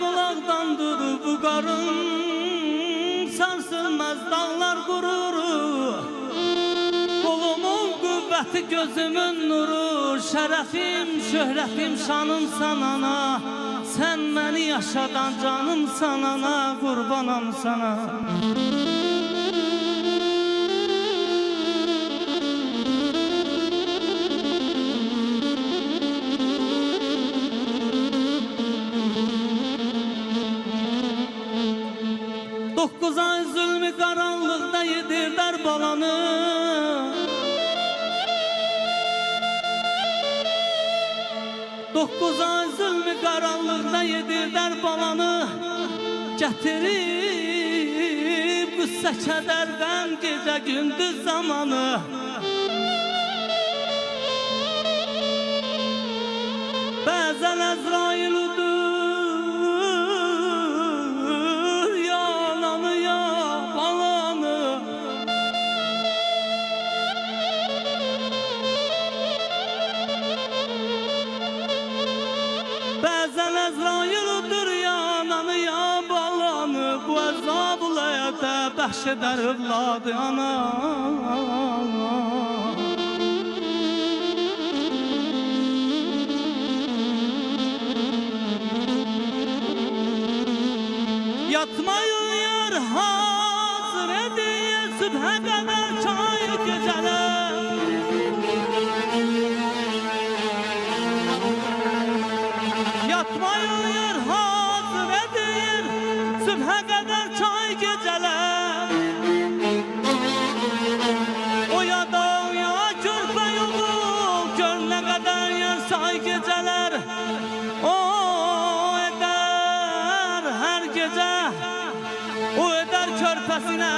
bulaqdan durur bu qarın, sarsılmaz dağlar qurur. Qolumun qüvvəti gözümün nuru, şərəfim, şöhrətim, şanım sanana. Sən məni yaşadan canım sanana, qurbanam sana. Dokuz ay zülmü qaranlıqda yedirlər balanı. Dokuz ay zülmü qaranlıqda yedirlər balanı. Gətirib qüssə kədərdən gecə gündüz zamanı. Bəzən Əzrail udur ya ananı ya balanı. Bəzən Əzrail udur ya ananı ya balanı. Bu əzab-ı ləyətə bəxş edər övladı ana. Yatmayın yer hazır edin, sübhə qədər çay gecələr. Yatmayın yer hazır edin, sübhə qədər çay gecələr. O yada o ya körpə yolu, gör nə qədər yer say gecələr. O eder her gece, o eder körpesine